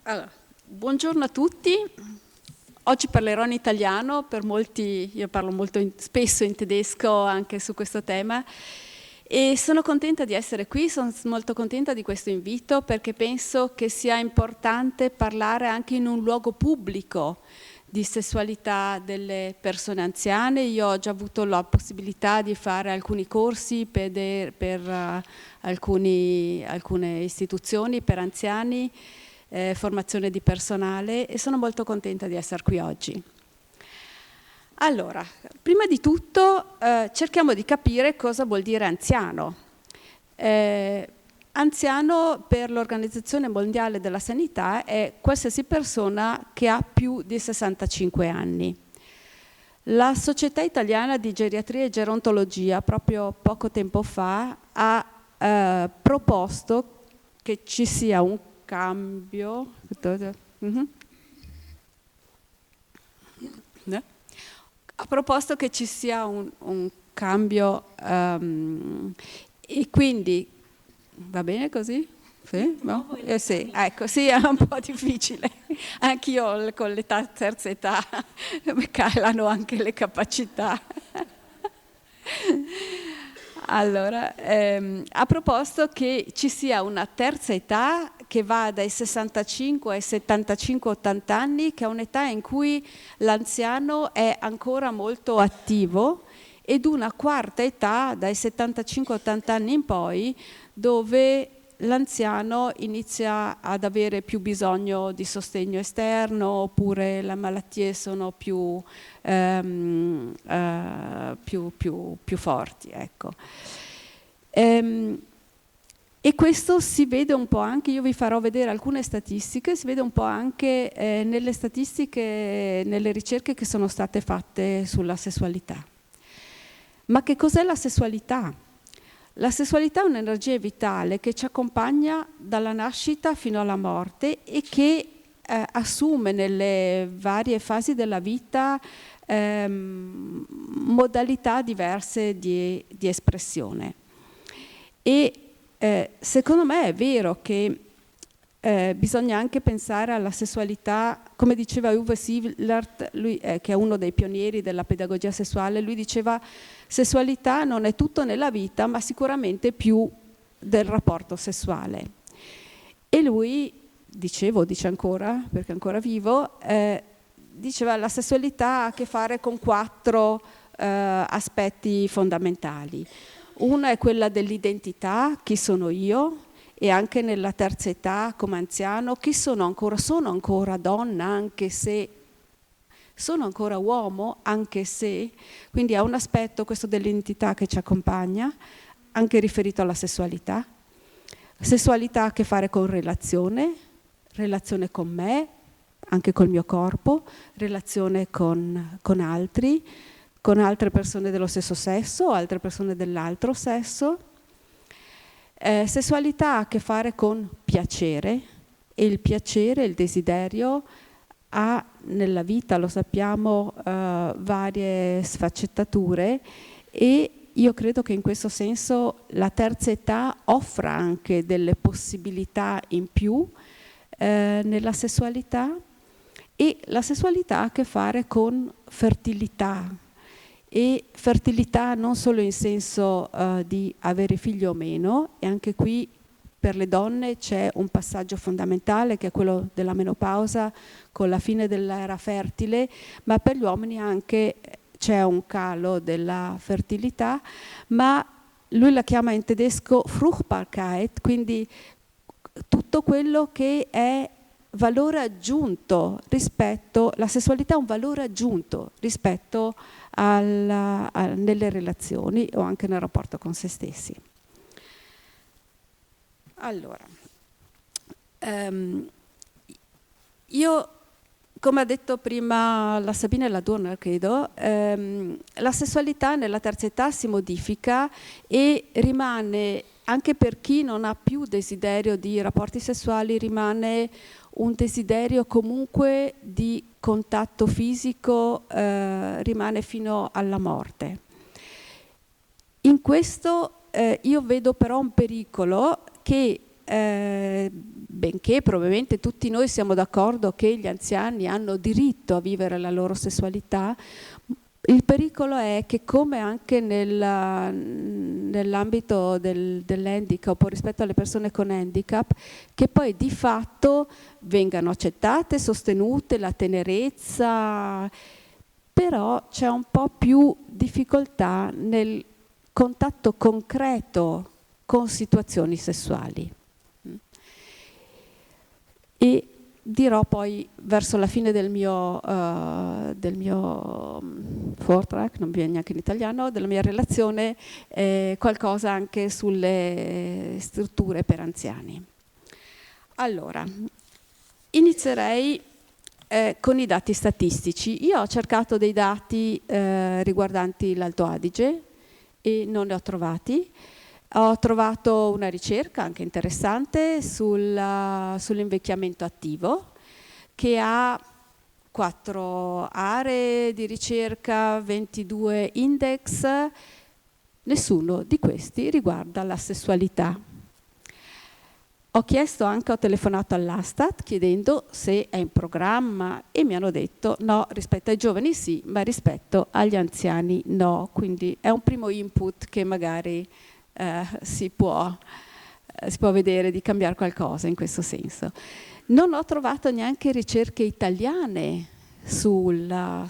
Allora, buongiorno a tutti. Oggi parlerò in italiano, per molti io parlo spesso in tedesco anche su questo tema e sono contenta di essere qui, sono molto contenta di questo invito perché penso che sia importante parlare anche in un luogo pubblico di sessualità delle persone anziane. Io ho già avuto la possibilità di fare alcuni corsi per alcune istituzioni per anziani, formazione di personale, e sono molto contenta di essere qui oggi. Allora, prima di tutto cerchiamo di capire cosa vuol dire anziano. Anziano per l'Organizzazione Mondiale della Sanità è qualsiasi persona che ha più di 65 anni. La Società Italiana di Geriatria e Gerontologia proprio poco tempo fa ha proposto che ci sia un cambio. Ha proposto che ci sia un cambio e quindi va bene così? Sì? No? Sì, ecco, sì, è un po' difficile. Anch'io con l'età, terza età, calano anche le capacità. Allora, ha proposto che ci sia una terza età che va dai 65 ai 75-80 anni, che è un'età in cui l'anziano è ancora molto attivo, ed una quarta età dai 75-80 anni in poi, dove l'anziano inizia ad avere più bisogno di sostegno esterno, oppure le malattie sono più forti, ecco. E questo si vede un po' anche, io vi farò vedere alcune statistiche, si vede un po' anche nelle statistiche, nelle ricerche che sono state fatte sulla sessualità. Ma che cos'è la sessualità? La sessualità è un'energia vitale che ci accompagna dalla nascita fino alla morte e che assume nelle varie fasi della vita modalità diverse di espressione. E secondo me è vero che bisogna anche pensare alla sessualità, come diceva Uwe Sivlert, lui che è uno dei pionieri della pedagogia sessuale, lui diceva: sessualità non è tutto nella vita, ma sicuramente più del rapporto sessuale. E lui dice ancora, perché è ancora vivo, diceva: la sessualità ha a che fare con 4 aspetti fondamentali. Una è quella dell'identità, chi sono io, e anche nella terza età come anziano, chi sono ancora donna, anche se sono ancora uomo, anche se, quindi ha un aspetto, questo dell'identità, che ci accompagna, anche riferito alla sessualità. Sessualità ha a che fare con relazione con me, anche col mio corpo, relazione con altri, con altre persone dello stesso sesso o altre persone dell'altro sesso. Sessualità ha a che fare con piacere, e il piacere, il desiderio, ha nella vita, lo sappiamo, varie sfaccettature, e io credo che in questo senso la terza età offra anche delle possibilità in più nella sessualità. E la sessualità ha a che fare con fertilità, e fertilità non solo in senso di avere figli o meno, e anche qui per le donne c'è un passaggio fondamentale che è quello della menopausa con la fine dell'era fertile, ma per gli uomini anche c'è un calo della fertilità, ma lui la chiama in tedesco Fruchtbarkeit, quindi tutto quello che è valore aggiunto rispetto, la sessualità è un valore aggiunto rispetto nelle relazioni o anche nel rapporto con se stessi. Allora, io, come ha detto prima la Sabina e la Donner, credo, la sessualità nella terza età si modifica e rimane, anche per chi non ha più desiderio di rapporti sessuali, rimane un desiderio comunque di contatto fisico, rimane fino alla morte. In questo io vedo però un pericolo che benché probabilmente tutti noi siamo d'accordo che gli anziani hanno diritto a vivere la loro sessualità, il pericolo è che, come anche nell'ambito dell'handicap o rispetto alle persone con handicap, che poi di fatto vengano accettate, sostenute, la tenerezza, però c'è un po' più difficoltà nel contatto concreto con situazioni sessuali. E dirò poi verso la fine del mio Vortrag, non viene neanche in italiano, della mia relazione, qualcosa anche sulle strutture per anziani. Allora, inizierei con i dati statistici. Io ho cercato dei dati riguardanti l'Alto Adige e non ne ho trovati. Ho trovato una ricerca anche interessante sull'invecchiamento attivo, che ha 4 aree di ricerca, 22 index. Nessuno di questi riguarda la sessualità. Ho telefonato all'Astat chiedendo se è in programma e mi hanno detto no, rispetto ai giovani sì, ma rispetto agli anziani no. Quindi è un primo input che magari si può vedere di cambiare qualcosa in questo senso. Non ho trovato neanche ricerche italiane sulla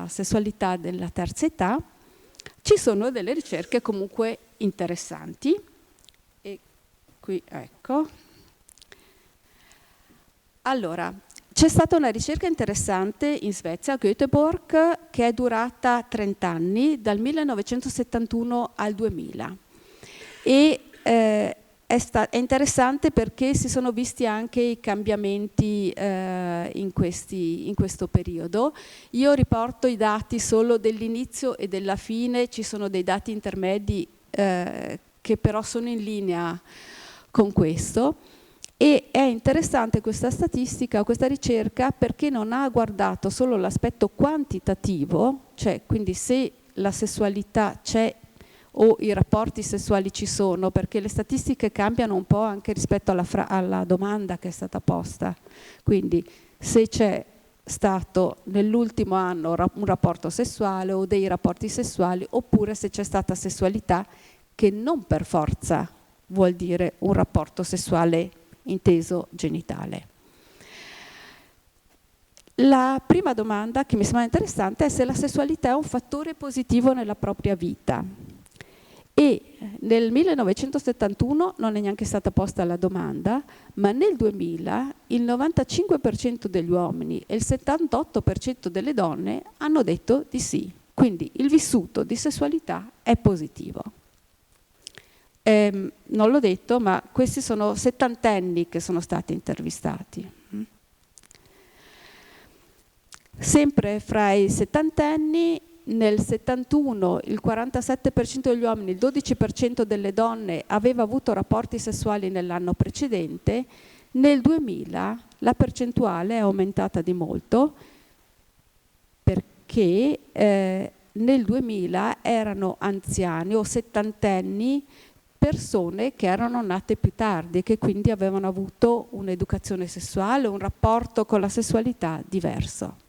sessualità della terza età. Ci sono delle ricerche comunque interessanti. E qui, ecco. Allora, c'è stata una ricerca interessante in Svezia, a Göteborg, che è durata 30 anni, dal 1971 al 2000. E è interessante perché si sono visti anche i cambiamenti in questo periodo. Io riporto i dati solo dell'inizio e della fine, ci sono dei dati intermedi che però sono in linea con questo. E è interessante questa statistica, questa ricerca, perché non ha guardato solo l'aspetto quantitativo, cioè quindi se la sessualità c'è o i rapporti sessuali ci sono, perché le statistiche cambiano un po' anche rispetto alla domanda che è stata posta. Quindi se c'è stato nell'ultimo anno un rapporto sessuale o dei rapporti sessuali, oppure se c'è stata sessualità, che non per forza vuol dire un rapporto sessuale inteso genitale. La prima domanda che mi sembra interessante è se la sessualità è un fattore positivo nella propria vita. E nel 1971 non è neanche stata posta la domanda, ma nel 2000 il 95% degli uomini e il 78% delle donne hanno detto di sì. Quindi il vissuto di sessualità è positivo. Non l'ho detto, ma questi sono settantenni che sono stati intervistati. Sempre fra i settantenni, nel 71 il 47% degli uomini, il 12% delle donne aveva avuto rapporti sessuali nell'anno precedente. Nel 2000 la percentuale è aumentata di molto, perché nel 2000 erano anziani o settantenni persone che erano nate più tardi e che quindi avevano avuto un'educazione sessuale, un rapporto con la sessualità diverso.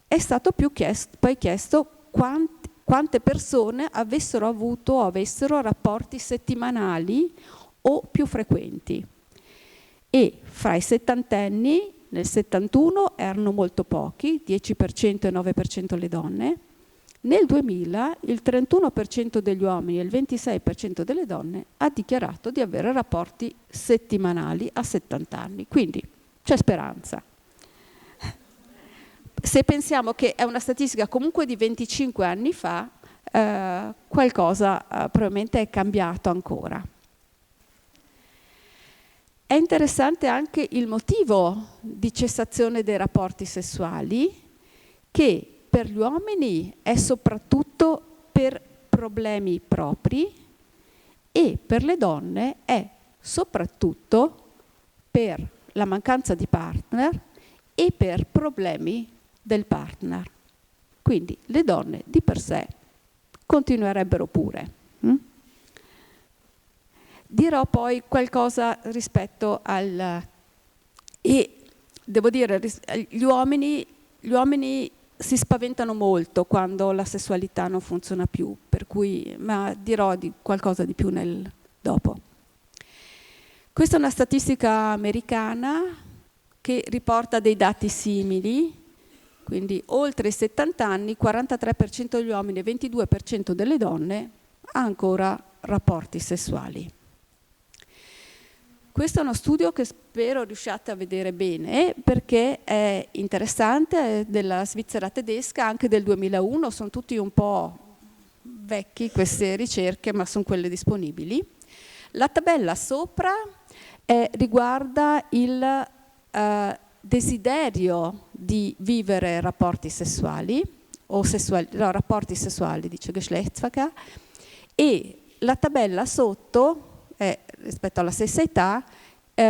È stato poi chiesto quante persone avessero avuto o avessero rapporti settimanali o più frequenti. E fra i settantenni, nel 71 erano molto pochi, 10% e 9% le donne. Nel 2000 il 31% degli uomini e il 26% delle donne ha dichiarato di avere rapporti settimanali a 70 anni. Quindi c'è speranza. Se pensiamo che è una statistica comunque di 25 anni fa, qualcosa probabilmente è cambiato ancora. È interessante anche il motivo di cessazione dei rapporti sessuali, che per gli uomini è soprattutto per problemi propri e per le donne è soprattutto per la mancanza di partner e per problemi del partner. Quindi le donne di per sé continuerebbero pure. Dirò poi qualcosa rispetto al... e devo dire, gli uomini si spaventano molto quando la sessualità non funziona più, per cui, ma dirò di qualcosa di più dopo. Questa è una statistica americana che riporta dei dati simili, quindi oltre i 70 anni, 43% degli uomini e 22% delle donne ha ancora rapporti sessuali. Questo è uno studio che spero riusciate a vedere bene perché è interessante, è della Svizzera tedesca, anche del 2001, sono tutti un po' vecchi queste ricerche, ma sono quelle disponibili. La tabella sopra riguarda il desiderio di vivere rapporti sessuali, o rapporti sessuali, dice Geschlechtsverkehr, e la tabella sotto rispetto alla stessa età,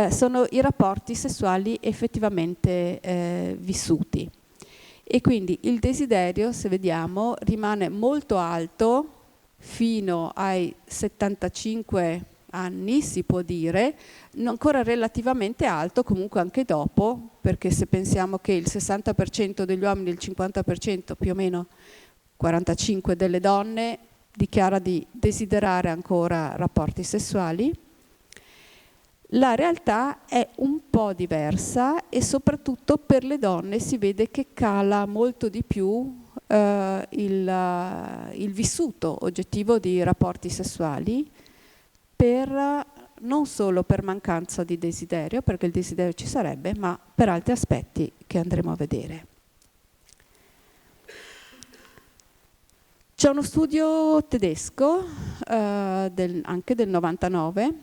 sono i rapporti sessuali effettivamente vissuti. E quindi il desiderio, se vediamo, rimane molto alto fino ai 75 anni, si può dire, ancora relativamente alto comunque anche dopo, perché se pensiamo che il 60% degli uomini e il 50%, più o meno 45% delle donne, dichiara di desiderare ancora rapporti sessuali, la realtà è un po' diversa e soprattutto per le donne si vede che cala molto di più il vissuto oggettivo di rapporti sessuali, non solo per mancanza di desiderio, perché il desiderio ci sarebbe, ma per altri aspetti che andremo a vedere. C'è uno studio tedesco, anche del 99,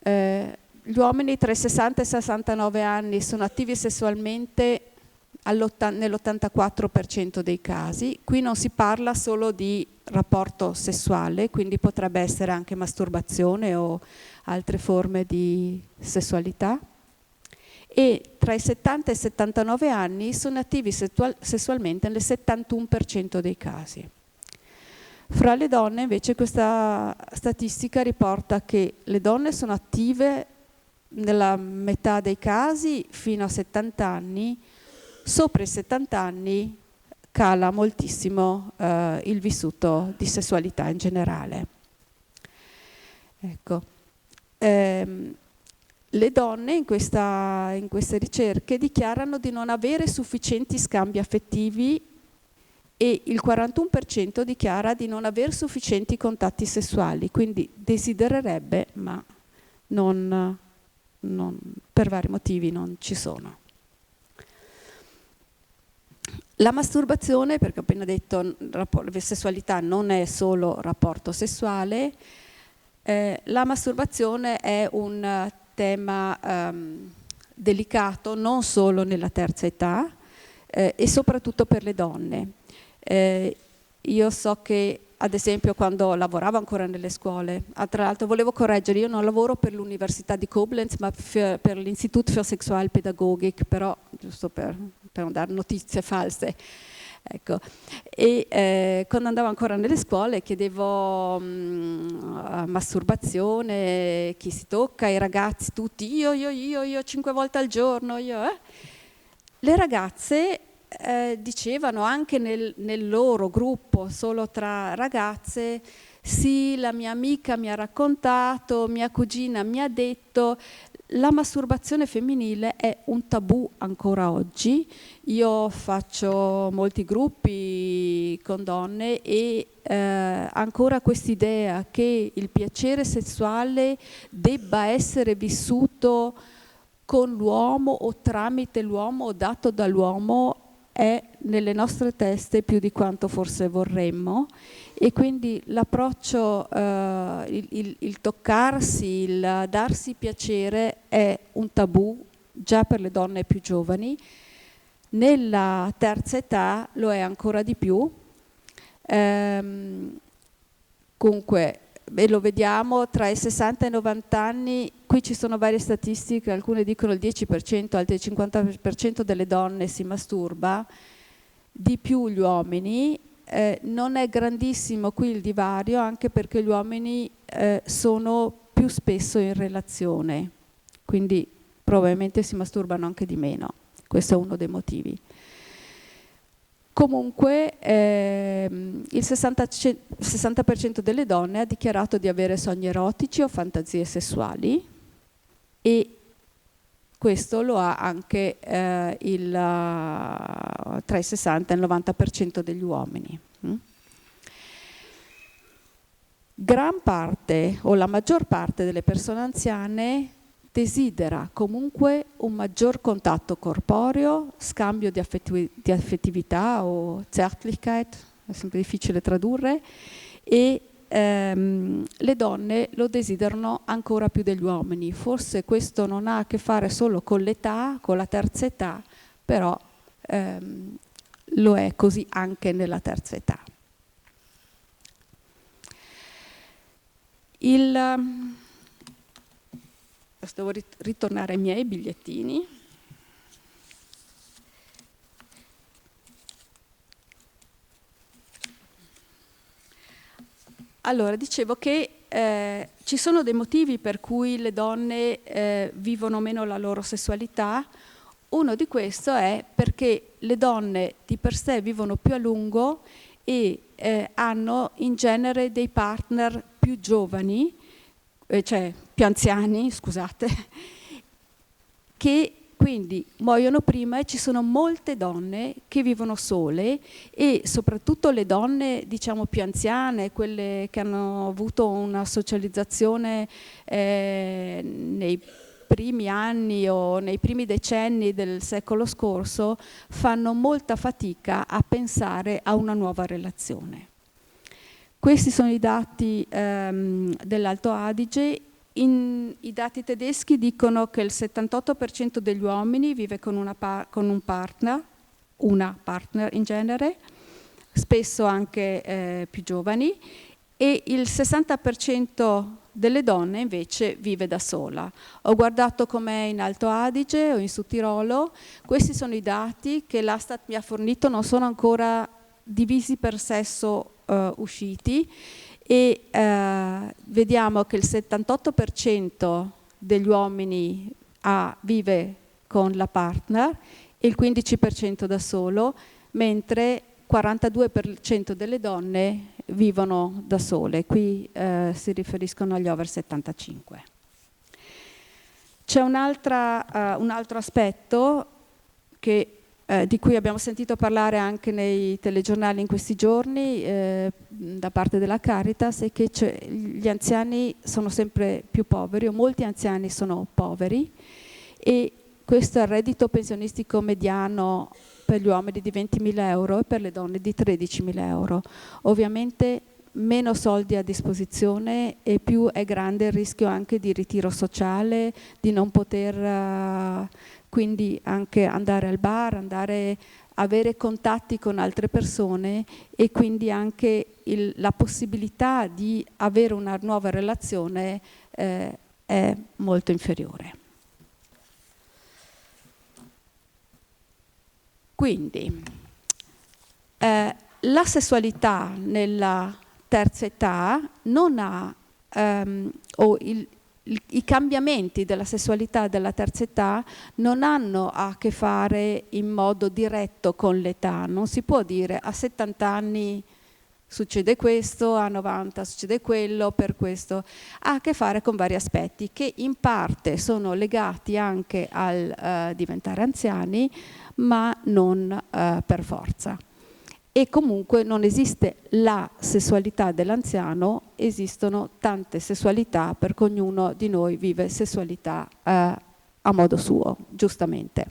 gli uomini tra i 60 e i 69 anni sono attivi sessualmente nell'84% dei casi. Qui non si parla solo di rapporto sessuale, quindi potrebbe essere anche masturbazione o altre forme di sessualità. E tra i 70 e i 79 anni sono attivi sessualmente nel 71% dei casi. Fra le donne invece questa statistica riporta che le donne sono attive nella metà dei casi fino a 70 anni, sopra i 70 anni cala moltissimo il vissuto di sessualità in generale. Ecco. Le donne in queste ricerche dichiarano di non avere sufficienti scambi affettivi e il 41% dichiara di non avere sufficienti contatti sessuali, quindi desidererebbe, ma per vari motivi non ci sono. La masturbazione, perché ho appena detto la sessualità non è solo rapporto sessuale, la masturbazione è un tema delicato non solo nella terza età e soprattutto per le donne. Io so che ad esempio quando lavoravo ancora nelle scuole, tra l'altro volevo correggere, io non lavoro per l'Università di Koblenz ma per l'Institut für Sexualpädagogik, però giusto per non dare notizie false. Ecco. E quando andavo ancora nelle scuole chiedevo masturbazione, chi si tocca, i ragazzi tutti, io 5 volte al giorno, Le ragazze dicevano anche nel loro gruppo, solo tra ragazze, sì, la mia amica mi ha raccontato, mia cugina mi ha detto. La masturbazione femminile è un tabù ancora oggi. Io faccio molti gruppi con donne e ancora quest'idea che il piacere sessuale debba essere vissuto con l'uomo o tramite l'uomo o dato dall'uomo è nelle nostre teste più di quanto forse vorremmo, e quindi l'approccio, il toccarsi, il darsi piacere è un tabù già per le donne più giovani. Nella terza età lo è ancora di più. Comunque, e lo vediamo tra i 60 e i 90 anni, qui ci sono varie statistiche, alcune dicono il 10%, altre il 50% delle donne si masturba, di più gli uomini. Non è grandissimo qui il divario, anche perché gli uomini sono più spesso in relazione, quindi probabilmente si masturbano anche di meno. Questo è uno dei motivi. Comunque il 60% delle donne ha dichiarato di avere sogni erotici o fantasie sessuali, e questo lo ha anche tra i 60 e il 90% degli uomini. Gran parte o la maggior parte delle persone anziane desidera comunque un maggior contatto corporeo, scambio di affettività o Zärtlichkeit, è sempre difficile tradurre, e le donne lo desiderano ancora più degli uomini. Forse questo non ha a che fare solo con l'età, con la terza età, però lo è così anche nella terza età. Devo ritornare ai miei bigliettini. Allora, dicevo che ci sono dei motivi per cui le donne vivono meno la loro sessualità. Uno di questo è perché le donne di per sé vivono più a lungo e hanno in genere dei partner più giovani, cioè più anziani, scusate, che quindi muoiono prima, e ci sono molte donne che vivono sole, e soprattutto le donne diciamo più anziane, quelle che hanno avuto una socializzazione nei primi anni o nei primi decenni del secolo scorso, fanno molta fatica a pensare a una nuova relazione. Questi sono i dati dell'Alto Adige. I dati tedeschi dicono che il 78% degli uomini vive con una partner in genere, spesso anche più giovani, e il 60% delle donne invece vive da sola. Ho guardato com'è in Alto Adige o in Sud Tirolo. Questi sono i dati che l'Astat mi ha fornito, non sono ancora divisi per sesso usciti, e vediamo che il 78% degli uomini vive con la partner e il 15% da solo, mentre il 42% delle donne vivono da sole. Qui si riferiscono agli over 75. C'è un altro aspetto di cui abbiamo sentito parlare anche nei telegiornali in questi giorni da parte della Caritas, è che gli anziani sono sempre più poveri, o molti anziani sono poveri, e questo è il reddito pensionistico mediano per gli uomini di 20.000 euro e per le donne di 13.000 euro. Ovviamente meno soldi a disposizione e più è grande il rischio anche di ritiro sociale, di non poter quindi anche andare al bar, avere contatti con altre persone, e quindi anche la possibilità di avere una nuova relazione è molto inferiore. Quindi la sessualità nella terza età non ha, i cambiamenti della sessualità della terza età non hanno a che fare in modo diretto con l'età. Non si può dire a 70 anni succede questo, a 90 succede quello, per questo. Ha a che fare con vari aspetti che in parte sono legati anche al diventare anziani, ma non per forza. E comunque non esiste la sessualità dell'anziano, esistono tante sessualità, perché ognuno di noi vive sessualità a modo suo, giustamente.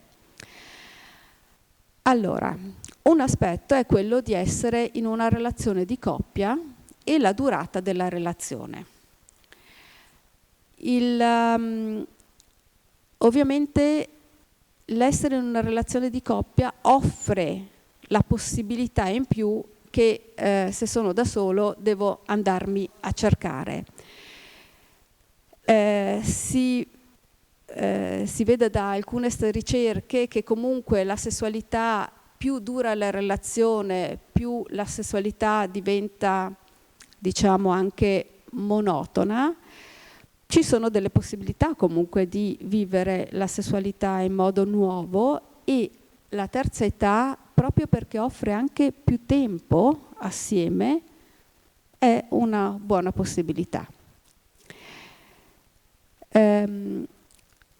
Allora, un aspetto è quello di essere in una relazione di coppia e la durata della relazione. Ovviamente l'essere in una relazione di coppia offre la possibilità in più che se sono da solo devo andarmi a cercare. Si vede da alcune ricerche che comunque la sessualità, più dura la relazione, più la sessualità diventa, diciamo, anche monotona, ci sono delle possibilità comunque di vivere la sessualità in modo nuovo, e la terza età, proprio perché offre anche più tempo assieme, è una buona possibilità. Le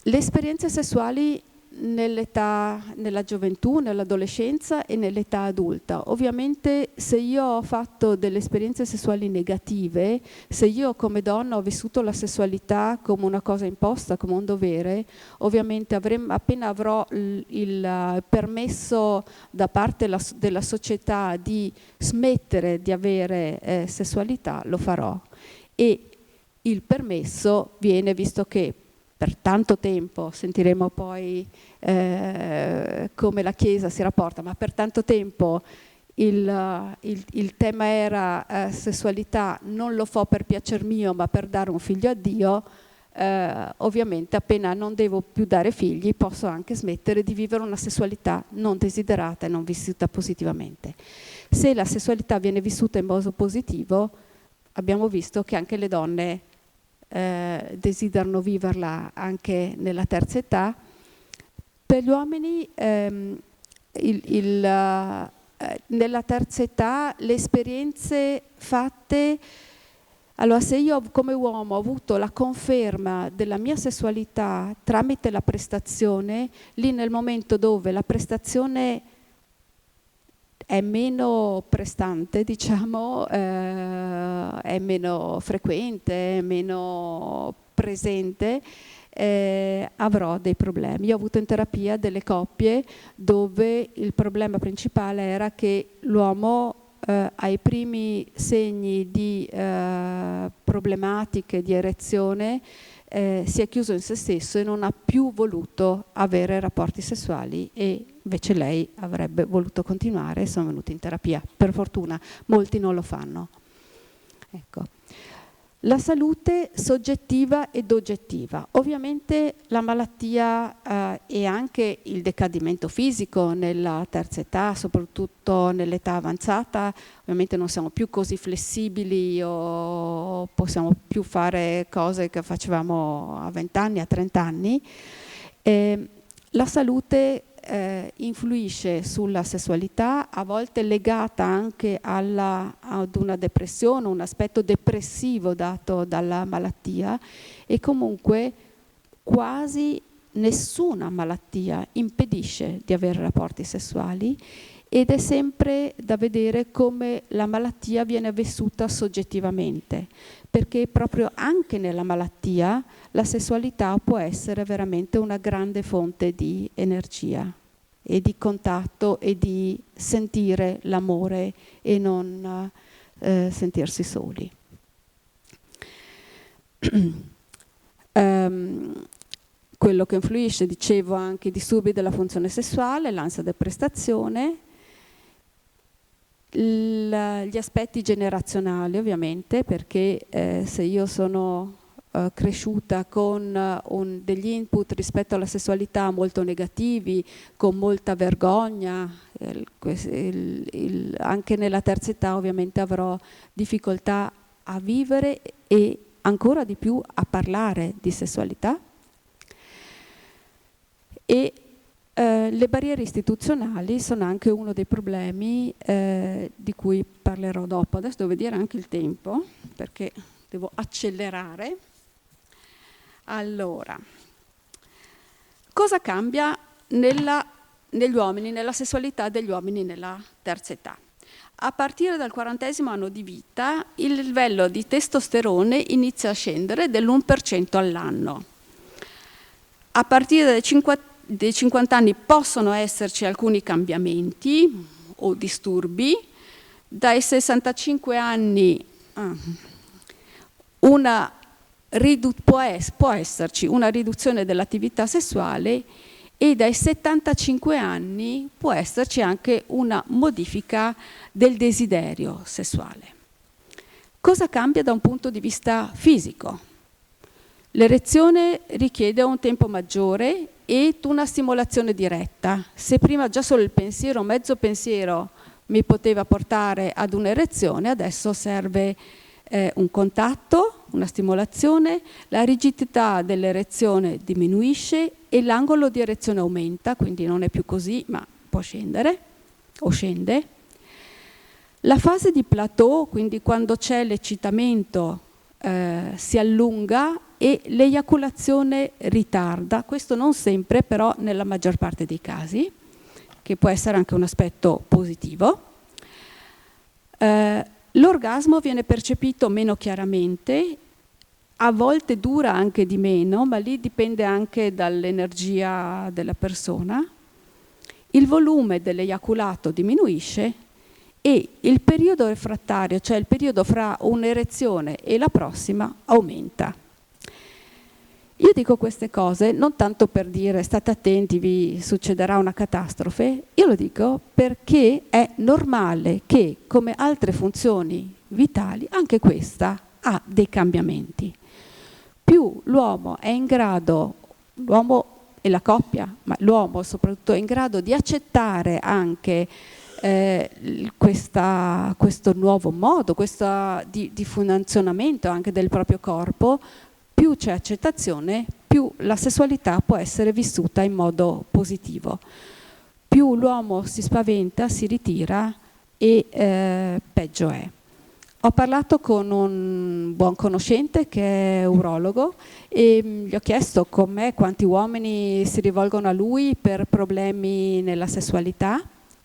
esperienze sessuali nella gioventù, nell'adolescenza e nell'età adulta. Ovviamente se io ho fatto delle esperienze sessuali negative, se io come donna ho vissuto la sessualità come una cosa imposta, come un dovere, ovviamente appena avrò il permesso da parte della società di smettere di avere sessualità, lo farò. E il permesso viene, visto che per tanto tempo, sentiremo poi come la Chiesa si rapporta, ma per tanto tempo il tema era sessualità, non lo fo per piacer mio ma per dare un figlio a Dio, ovviamente appena non devo più dare figli posso anche smettere di vivere una sessualità non desiderata e non vissuta positivamente. Se la sessualità viene vissuta in modo positivo, abbiamo visto che anche le donne desiderano viverla anche nella terza età. Per gli uomini nella terza età le esperienze fatte, allora se io come uomo ho avuto la conferma della mia sessualità tramite la prestazione, lì nel momento dove la prestazione è meno prestante, diciamo, è meno frequente, è meno presente, avrò dei problemi. Io ho avuto in terapia delle coppie dove il problema principale era che l'uomo ai primi segni di problematiche di erezione si è chiuso in se stesso e non ha più voluto avere rapporti sessuali, e invece lei avrebbe voluto continuare e sono venuti in terapia. Per fortuna molti non lo fanno. Ecco. La salute soggettiva ed oggettiva. Ovviamente la malattia e anche il decadimento fisico nella terza età, soprattutto nell'età avanzata, ovviamente non siamo più così flessibili o possiamo più fare cose che facevamo a 20 anni, a 30 anni. La salute influisce sulla sessualità, a volte legata anche ad una depressione, un aspetto depressivo dato dalla malattia, e comunque quasi nessuna malattia impedisce di avere rapporti sessuali, ed è sempre da vedere come la malattia viene vissuta soggettivamente, perché proprio anche nella malattia la sessualità può essere veramente una grande fonte di energia e di contatto e di sentire l'amore e non sentirsi soli. Quello che influisce, dicevo, anche i disturbi della funzione sessuale, l'ansia da prestazione, gli aspetti generazionali ovviamente, perché se io sono cresciuta con degli input rispetto alla sessualità molto negativi, con molta vergogna, anche nella terza età ovviamente avrò difficoltà a vivere e ancora di più a parlare di sessualità. E le barriere istituzionali sono anche uno dei problemi di cui parlerò dopo. Adesso devo vedere anche il tempo perché devo accelerare. Allora, cosa cambia negli uomini, nella sessualità degli uomini nella terza età? A partire dal 40° anno di vita il livello di testosterone inizia a scendere dell'1% all'anno. A partire dai 50 anni possono esserci alcuni cambiamenti o disturbi. Dai 65 anni può esserci una riduzione dell'attività sessuale, e dai 75 anni può esserci anche una modifica del desiderio sessuale. Cosa cambia da un punto di vista fisico? L'erezione richiede un tempo maggiore e una stimolazione diretta. Se prima già solo il pensiero, mezzo pensiero, mi poteva portare ad un'erezione, adesso serve un contatto, una stimolazione, la rigidità dell'erezione diminuisce e l'angolo di erezione aumenta, quindi non è più così, ma può scendere o scende. La fase di plateau, quindi quando c'è l'eccitamento, si allunga e l'eiaculazione ritarda, questo non sempre, però nella maggior parte dei casi, che può essere anche un aspetto positivo. L'orgasmo viene percepito meno chiaramente, a volte dura anche di meno, ma lì dipende anche dall'energia della persona. Il volume dell'eiaculato diminuisce e il periodo refrattario, cioè il periodo fra un'erezione e la prossima, aumenta. Io dico queste cose non tanto per dire state attenti, vi succederà una catastrofe, io lo dico perché è normale che, come altre funzioni vitali, anche questa ha dei cambiamenti. Più l'uomo è in grado, l'uomo e la coppia, ma l'uomo soprattutto è in grado di accettare anche questo nuovo modo, di funzionamento anche del proprio corpo, più c'è accettazione, più la sessualità può essere vissuta in modo positivo. Più l'uomo si spaventa, si ritira e peggio è. Ho parlato con un buon conoscente che è urologo e gli ho chiesto con me quanti uomini si rivolgono a lui per problemi nella sessualità,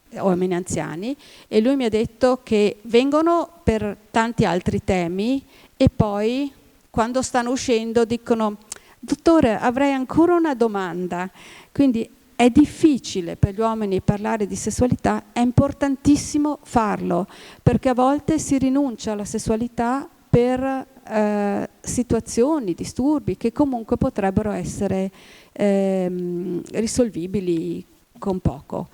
uomini anziani, e lui mi ha detto che vengono per tanti altri temi e poi quando stanno uscendo dicono dottore avrei ancora una domanda, quindi è difficile per gli uomini parlare di sessualità, è importantissimo farlo perché a volte si rinuncia alla sessualità per situazioni, disturbi che comunque potrebbero essere risolvibili con poco.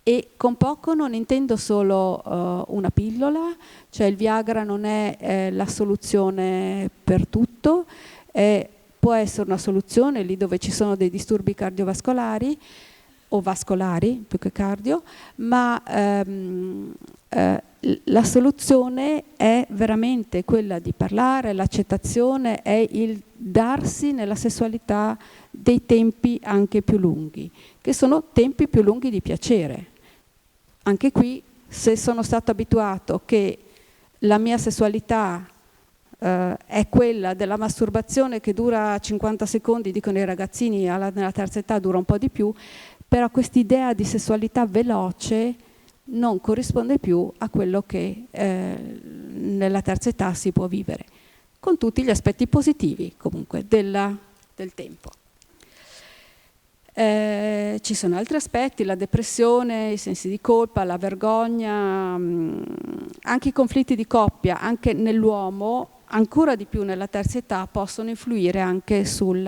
E con poco non intendo solo una pillola, cioè il Viagra non è la soluzione per tutto, può essere una soluzione lì dove ci sono dei disturbi cardiovascolari o vascolari più che cardio, ma la soluzione è veramente quella di parlare, l'accettazione, è il darsi nella sessualità dei tempi anche più lunghi, che sono tempi più lunghi di piacere. Anche qui, se sono stato abituato che la mia sessualità è quella della masturbazione che dura 50 secondi, dicono i ragazzini, nella terza età dura un po' di più, però quest'idea di sessualità veloce non corrisponde più a quello che nella terza età si può vivere, con tutti gli aspetti positivi comunque del tempo. Ci sono altri aspetti, la depressione, i sensi di colpa, la vergogna, anche i conflitti di coppia, anche nell'uomo, ancora di più nella terza età, possono influire anche sul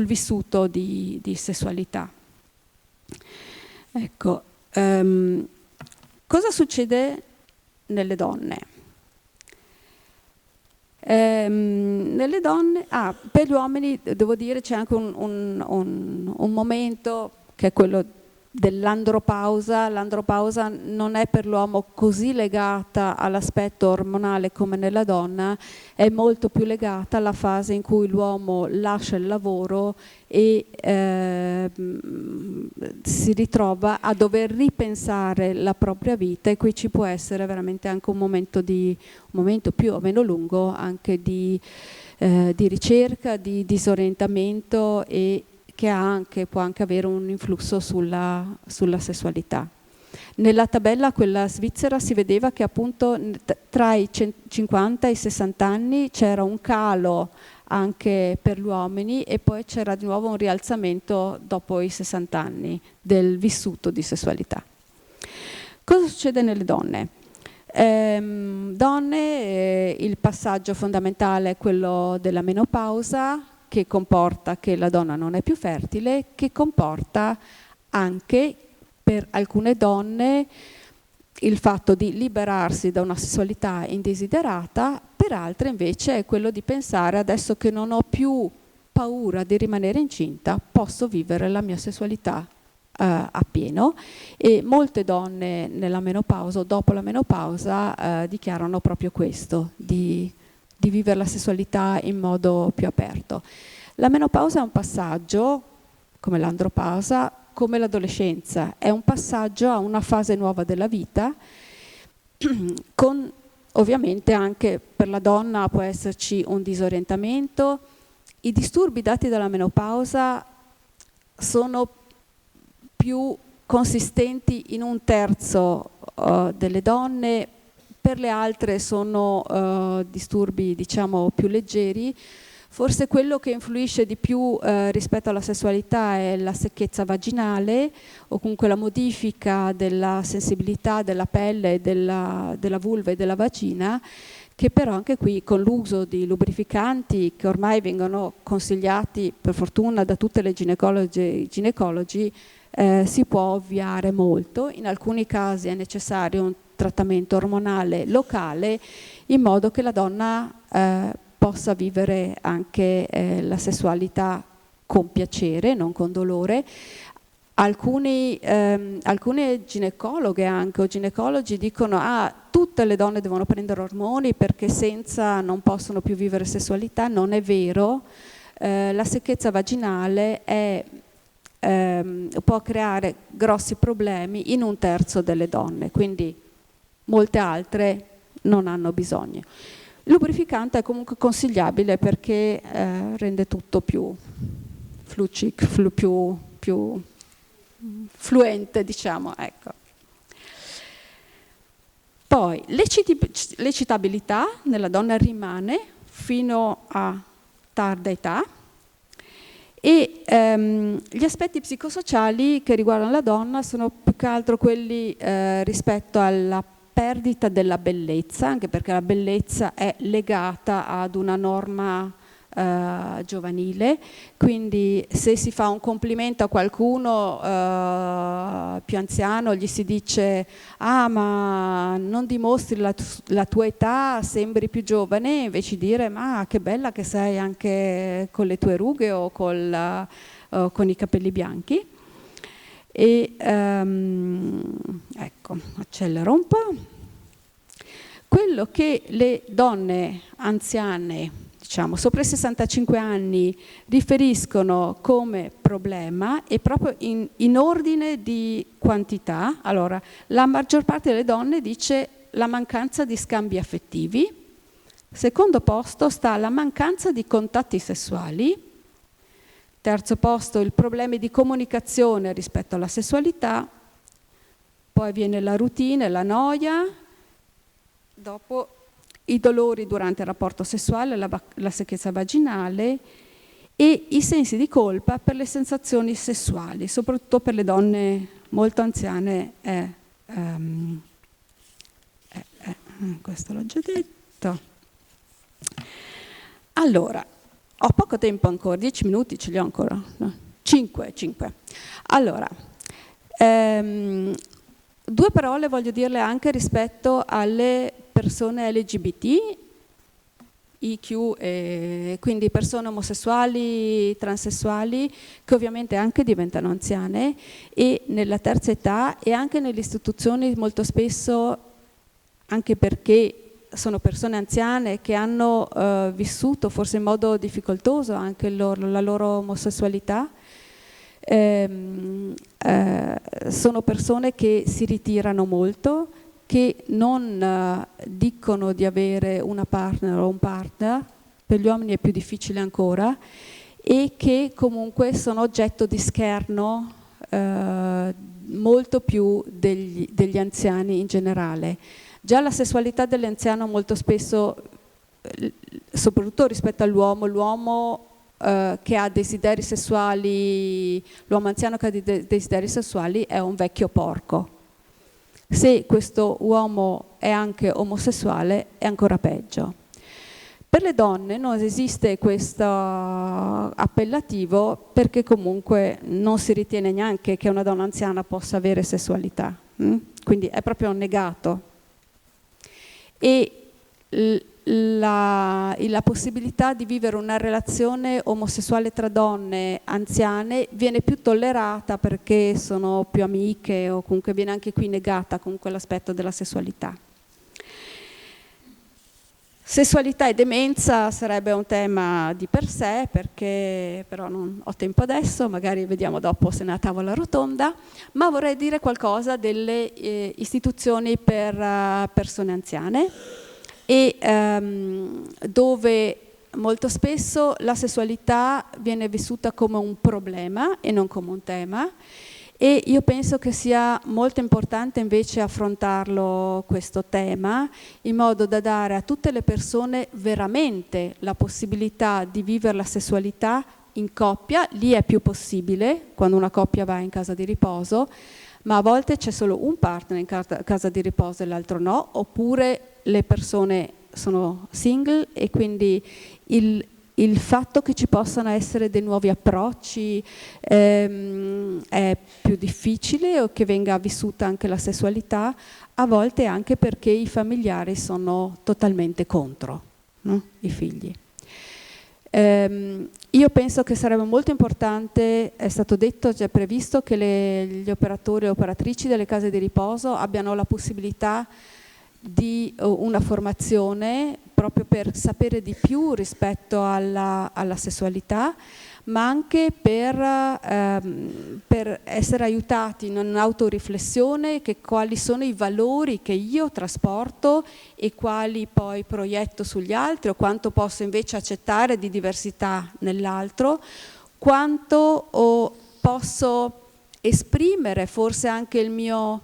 vissuto di sessualità. Ecco, cosa succede nelle donne? Nelle donne, per gli uomini devo dire c'è anche un momento che è quello dell'andropausa. L'andropausa non è per l'uomo così legata all'aspetto ormonale come nella donna, è molto più legata alla fase in cui l'uomo lascia il lavoro e si ritrova a dover ripensare la propria vita, e qui ci può essere veramente anche un momento più o meno lungo anche di ricerca, di disorientamento, e che può anche avere un influsso sulla sessualità. Nella tabella, quella svizzera, si vedeva che appunto tra i 50 e i 60 anni c'era un calo anche per gli uomini e poi c'era di nuovo un rialzamento dopo i 60 anni del vissuto di sessualità. Cosa succede nelle donne? Il passaggio fondamentale è quello della menopausa, che comporta che la donna non è più fertile, che comporta anche per alcune donne il fatto di liberarsi da una sessualità indesiderata, per altre invece è quello di pensare: adesso che non ho più paura di rimanere incinta, posso vivere la mia sessualità appieno, e molte donne nella menopausa o dopo la menopausa dichiarano proprio questo, di vivere la sessualità in modo più aperto. La menopausa è un passaggio, come l'andropausa, come l'adolescenza, è un passaggio a una fase nuova della vita, con ovviamente anche per la donna può esserci un disorientamento. I disturbi dati dalla menopausa sono più consistenti in un terzo delle donne, per le altre sono disturbi diciamo più leggeri. Forse quello che influisce di più rispetto alla sessualità è la secchezza vaginale, o comunque la modifica della sensibilità della pelle, della vulva e della vagina, che però anche qui con l'uso di lubrificanti che ormai vengono consigliati per fortuna da tutte le ginecologi si può ovviare molto. In alcuni casi è necessario un trattamento ormonale locale in modo che la donna possa vivere anche la sessualità con piacere, non con dolore. Alcune ginecologhe anche o ginecologi dicono tutte le donne devono prendere ormoni perché senza non possono più vivere sessualità. Non è vero, la secchezza vaginale può creare grossi problemi in un terzo delle donne, quindi molte altre non hanno bisogno. Il lubrificante è comunque consigliabile perché rende tutto più più fluente, diciamo, ecco. Poi l'eccitabilità nella donna rimane fino a tarda età, e gli aspetti psicosociali che riguardano la donna sono più che altro quelli rispetto alla perdita della bellezza, anche perché la bellezza è legata ad una norma giovanile, quindi se si fa un complimento a qualcuno più anziano gli si dice ma non dimostri la tua età, sembri più giovane, invece di dire ma che bella che sei anche con le tue rughe o con i capelli bianchi. E ecco, accelero un po'. Quello che le donne anziane, diciamo sopra i 65 anni, riferiscono come problema è proprio in ordine di quantità. Allora, la maggior parte delle donne dice la mancanza di scambi affettivi, secondo posto sta la mancanza di contatti sessuali, terzo posto il problema di comunicazione rispetto alla sessualità, poi viene la routine, la noia, dopo i dolori durante il rapporto sessuale, la secchezza vaginale e i sensi di colpa per le sensazioni sessuali, soprattutto per le donne molto anziane. Questo l'ho già detto. Allora, ho poco tempo ancora, 10 minuti ce li ho ancora, no? 5. Allora, 2 parole voglio dirle anche rispetto alle persone LGBT, IQ, quindi persone omosessuali, transessuali, che ovviamente anche diventano anziane e nella terza età, e anche nelle istituzioni molto spesso, anche perché sono persone anziane che hanno vissuto forse in modo difficoltoso anche la loro omosessualità, sono persone che si ritirano molto, che non dicono di avere una partner o un partner, per gli uomini è più difficile ancora, e che comunque sono oggetto di scherno molto più degli anziani in generale. Già la sessualità dell'anziano molto spesso, soprattutto rispetto all'uomo, l'uomo che ha desideri sessuali, l'uomo anziano che ha desideri sessuali è un vecchio porco. Se questo uomo è anche omosessuale è ancora peggio. Per le donne non esiste questo appellativo perché comunque non si ritiene neanche che una donna anziana possa avere sessualità, quindi è proprio negato. E la possibilità di vivere una relazione omosessuale tra donne anziane viene più tollerata perché sono più amiche, o comunque viene anche qui negata comunque l'aspetto della sessualità. Sessualità e demenza sarebbe un tema di per sé, perché però non ho tempo adesso, magari vediamo dopo se ne ha tavola rotonda, ma vorrei dire qualcosa delle istituzioni per persone anziane, e dove molto spesso la sessualità viene vissuta come un problema e non come un tema. E io penso che sia molto importante invece affrontarlo questo tema in modo da dare a tutte le persone veramente la possibilità di vivere la sessualità in coppia. Lì è più possibile quando una coppia va in casa di riposo, ma a volte c'è solo un partner in casa di riposo e l'altro no, oppure le persone sono single e quindi il fatto che ci possano essere dei nuovi approcci è più difficile, o che venga vissuta anche la sessualità, a volte anche perché i familiari sono totalmente contro, no? I figli. Io penso che sarebbe molto importante, è stato detto, già previsto, che gli operatori e operatrici delle case di riposo abbiano la possibilità di una formazione proprio per sapere di più rispetto alla sessualità, ma anche per essere aiutati in un'autoriflessione, che quali sono i valori che io trasporto e quali poi proietto sugli altri, o quanto posso invece accettare di diversità nell'altro, quanto posso esprimere forse anche il mio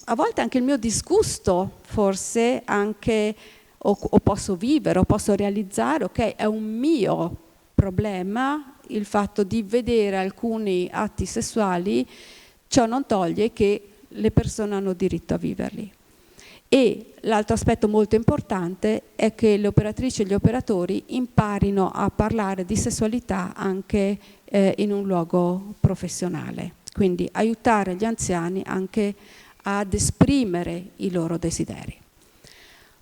a volte anche il mio disgusto, forse anche, o posso vivere, o posso realizzare, ok, è un mio problema il fatto di vedere alcuni atti sessuali, ciò non toglie che le persone hanno diritto a viverli. E l'altro aspetto molto importante è che le operatrici e gli operatori imparino a parlare di sessualità anche in un luogo professionale, quindi aiutare gli anziani anche ad esprimere i loro desideri.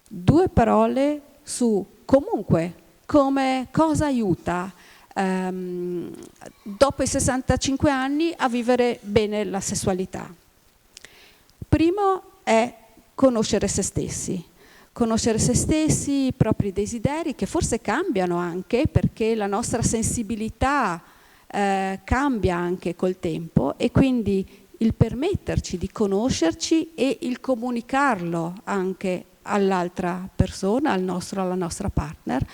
2 parole su comunque cosa aiuta dopo i 65 anni a vivere bene la sessualità. Primo è conoscere se stessi. Conoscere se stessi, i propri desideri, che forse cambiano anche perché la nostra sensibilità cambia anche col tempo, e quindi il permetterci di conoscerci e il comunicarlo anche all'altra persona, alla nostra partner.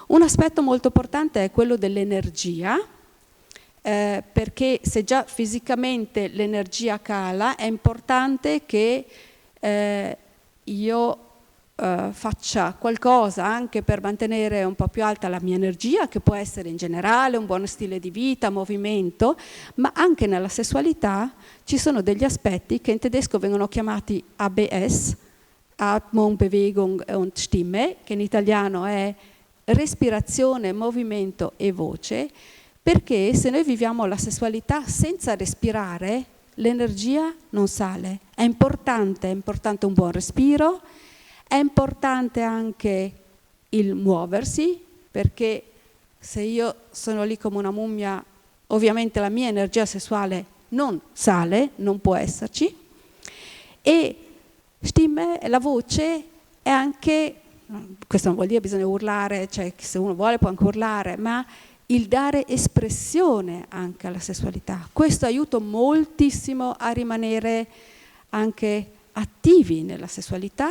Un aspetto molto importante è quello dell'energia, perché se già fisicamente l'energia cala, è importante che io faccia qualcosa anche per mantenere un po' più alta la mia energia, che può essere in generale un buon stile di vita, movimento, ma anche nella sessualità ci sono degli aspetti che in tedesco vengono chiamati ABS, Atmung, Bewegung und Stimme, che in italiano è respirazione, movimento e voce, perché se noi viviamo la sessualità senza respirare, l'energia non sale. È importante un buon respiro, è importante anche il muoversi, perché se io sono lì come una mummia, ovviamente la mia energia sessuale non sale, non può esserci. E Stimme, la voce, è anche, questo non vuol dire bisogna urlare, cioè se uno vuole può anche urlare, ma il dare espressione anche alla sessualità. Questo aiuta moltissimo a rimanere anche attivi nella sessualità.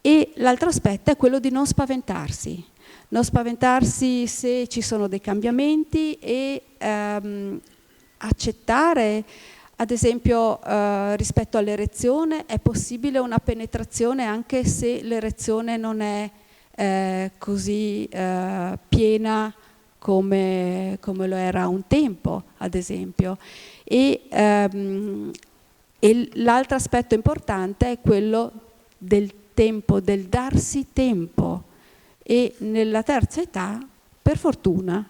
E l'altro aspetto è quello di non spaventarsi se ci sono dei cambiamenti, e accettare, ad esempio rispetto all'erezione, è possibile una penetrazione anche se l'erezione non è così piena come lo era un tempo, ad esempio. E l'altro aspetto importante è quello del tempo, del darsi tempo, e nella terza età, per fortuna,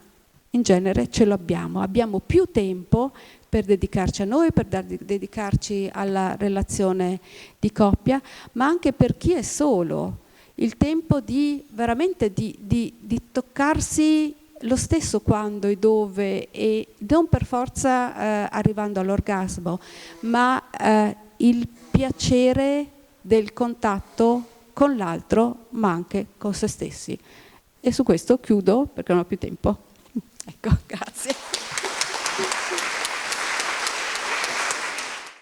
in genere ce lo abbiamo più tempo per dedicarci a noi, per dedicarci alla relazione di coppia, ma anche per chi è solo. il tempo di veramente di toccarsi lo stesso quando e dove, e non per forza arrivando all'orgasmo, ma il piacere del contatto con l'altro, ma anche con se stessi. E su questo chiudo perché non ho più tempo. Ecco.